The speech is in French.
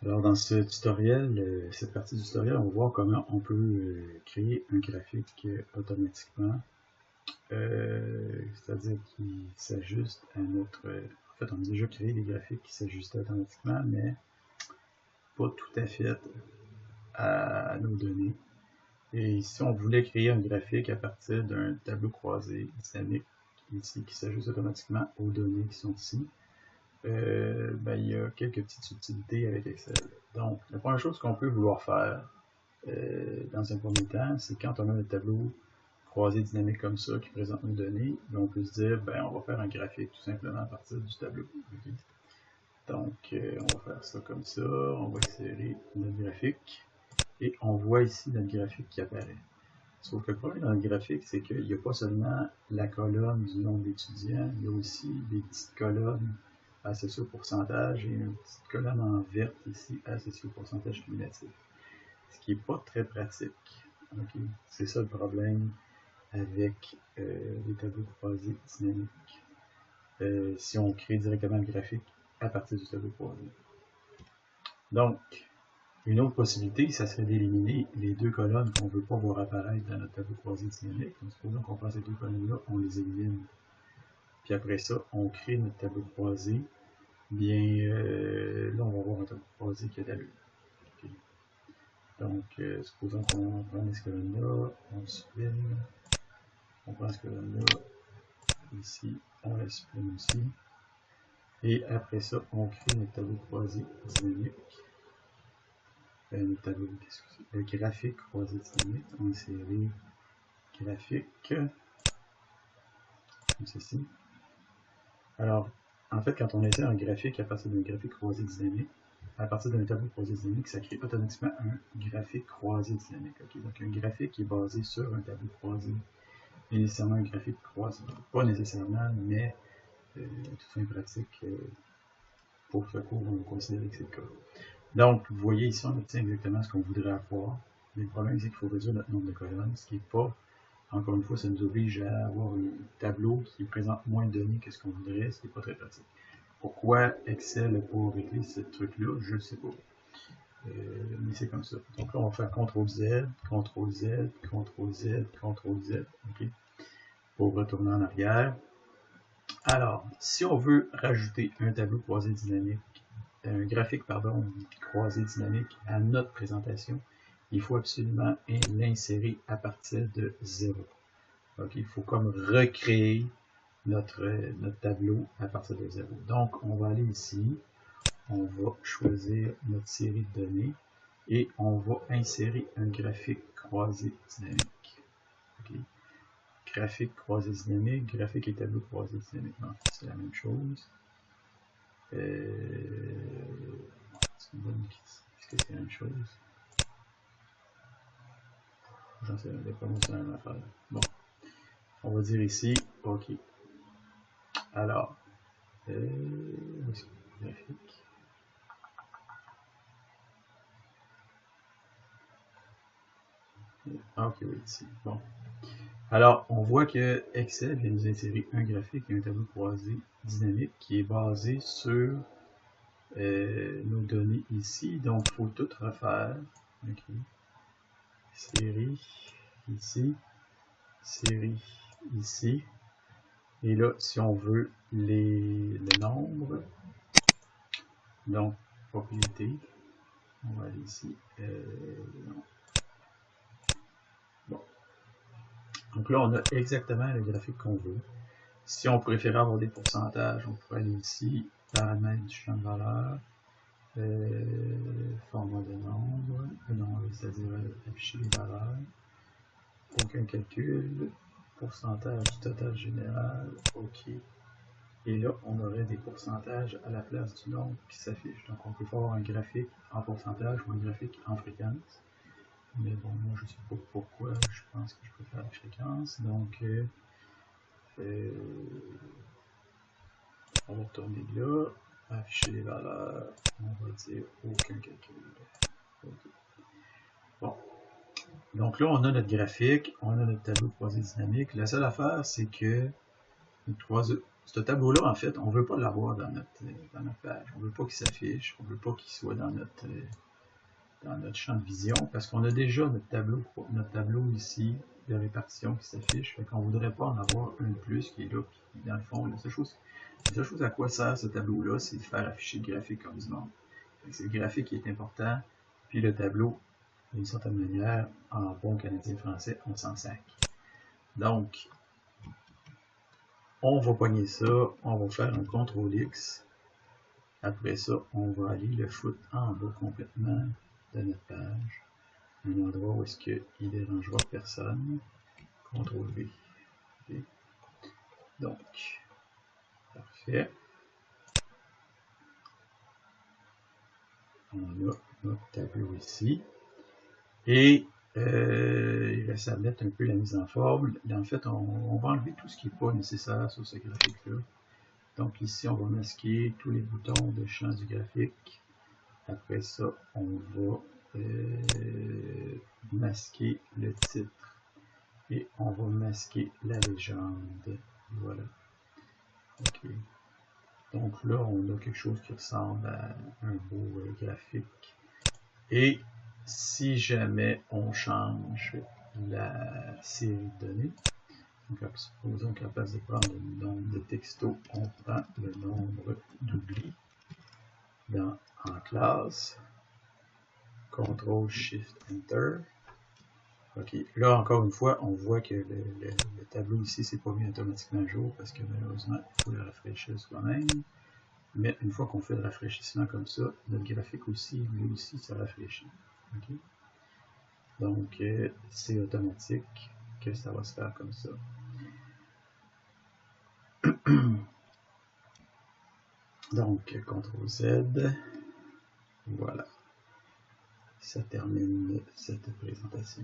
Alors dans ce tutoriel, cette partie du tutoriel, on va voir comment on peut créer un graphique automatiquement, c'est-à-dire qui s'ajuste à notre... en fait, on a déjà créé des graphiques qui s'ajustent automatiquement, mais pas tout à fait à nos données. Et si on voulait créer un graphique à partir d'un tableau croisé dynamique ici qui s'ajuste automatiquement aux données qui sont ici, il y a quelques petites subtilités avec Excel. Donc, la première chose qu'on peut vouloir faire dans un premier temps, c'est quand on a un tableau croisé dynamique comme ça qui présente nos données, on peut se dire, on va faire un graphique tout simplement à partir du tableau. Okay. Donc, on va faire ça comme ça, on va insérer notre graphique, et on voit ici notre graphique qui apparaît. Sauf que le problème dans le graphique, c'est qu'il n'y a pas seulement la colonne du nombre d'étudiants, il y a aussi des petites colonnes associées au pourcentage et une petite colonne en verte ici associée au pourcentage cumulatif. Ce qui n'est pas très pratique. Okay? C'est ça le problème avec les tableaux croisés dynamiques. Si on crée directement le graphique à partir du tableau croisé. Donc, une autre possibilité, ça serait d'éliminer les deux colonnes qu'on ne veut pas voir apparaître dans notre tableau croisé dynamique. Donc, supposons qu'on prend ces deux colonnes-là, on les élimine. Puis après ça, on crée notre tableau croisé. Là, on va avoir un tableau croisé qui a d'allure. Okay. Donc, supposons qu'on prend ces colonnes-là, on supprime. On prend cette colonne-là, ici, on la supprime aussi. Et après ça, on crée notre tableau croisé dynamique. Notre tableau, le graphique croisé dynamique. On va insérer graphique, comme ceci. Alors, en fait, quand on insère un graphique à partir d'un graphique croisé dynamique, à partir d'un tableau croisé dynamique, ça crée automatiquement un graphique croisé dynamique. Okay? Donc, un graphique qui est basé sur un tableau croisé et nécessairement un graphique croisé. Pas nécessairement, mais toute fin pratique, pour ce cours, on va considérer que c'est le cas. Donc, vous voyez ici, on obtient exactement ce qu'on voudrait avoir. Mais le problème, c'est qu'il faut réduire notre nombre de colonnes, ce qui n'est pas, encore une fois, ça nous oblige à avoir un tableau qui présente moins de données que ce qu'on voudrait, ce qui n'est pas très pratique. Pourquoi Excel n'a pas réglé ce truc-là, je ne sais pas. Mais c'est comme ça. Donc là, on va faire CTRL-Z, CTRL-Z, CTRL-Z, CTRL-Z, okay, pour retourner en arrière. Alors, si on veut rajouter un tableau croisé dynamique, un graphique, pardon, croisé dynamique à notre présentation, il faut absolument l'insérer à partir de 0. Donc, il faut comme recréer notre tableau à partir de 0. Donc, on va aller ici, on va choisir notre série de données et on va insérer un graphique croisé dynamique. Okay. Graphique croisé dynamique, graphique et tableau croisé dynamique. En fait, c'est la même chose. C'est une bonne question. Est-ce que c'est la même chose? J'en sais pas, c'est la même affaire. Bon, on va dire ici, OK. Alors, graphique. OK, oui, ici. Bon. Alors, on voit que Excel vient nous insérer un graphique et un tableau croisé dynamique qui est basé sur nos données ici. Donc, il faut tout refaire. OK. Série ici. Série ici. Et là, si on veut le nombre, donc propriété, on va aller ici. Bon. Donc là, on a exactement le graphique qu'on veut. Si on préférait avoir des pourcentages, on pourrait aller ici, paramètres du champ de valeur, format de nombre, c'est-à-dire afficher les valeurs, aucun calcul, pourcentage du total général, OK. Et là, on aurait des pourcentages à la place du nombre qui s'affiche. Donc, on peut faire un graphique en pourcentage ou un graphique en fréquence. Mais bon, moi, je ne sais pas pourquoi. Je pense que je préfère la fréquence. Donc, on va retourner là, afficher les valeurs. On va dire aucun calcul. Okay. Bon. Donc là, on a notre graphique, on a notre tableau croisé dynamique. La seule affaire, c'est que ce tableau-là, en fait, on ne veut pas l'avoir dans notre page. On ne veut pas qu'il s'affiche. On ne veut pas qu'il soit dans notre champ de vision parce qu'on a déjà notre tableau ici de répartition qui s'affiche. Fait qu'on ne voudrait pas en avoir un de plus qui est là. Puis, dans le fond, la seule chose à quoi sert ce tableau-là, c'est de faire afficher le graphique comme du monde. C'est le graphique qui est important. Puis le tableau, d'une certaine manière, en bon canadien français, on s'en sac. Donc, on va pogner ça, on va faire un CTRL-X. Après ça, on va aller le foutre en bas complètement de notre page. Un endroit où est-ce qu'il ne dérangera personne. CTRL-V. Okay. Donc, parfait. On a notre tableau ici. Et il reste à mettre un peu la mise en forme. Là, en fait, on va enlever tout ce qui n'est pas nécessaire sur ce graphique-là. Donc ici, on va masquer tous les boutons de champ du graphique. Après ça, on va masquer le titre. Et on va masquer la légende. Voilà. OK. Donc là, on a quelque chose qui ressemble à un beau graphique. Et si jamais on change la série de données, donc supposons qu'à la place de prendre le nombre de textos, on prend le nombre d'oublis en classe, CTRL SHIFT ENTER. OK. Là, encore une fois, on voit que le tableau ici, c'est pas mis automatiquement à jour parce que malheureusement, il faut le rafraîchir soi-même. Mais une fois qu'on fait le rafraîchissement comme ça, notre graphique aussi, lui aussi, ça rafraîchit. Okay? Donc, c'est automatique que ça va se faire comme ça. Donc, CTRL Z. Voilà. Ça termine cette présentation.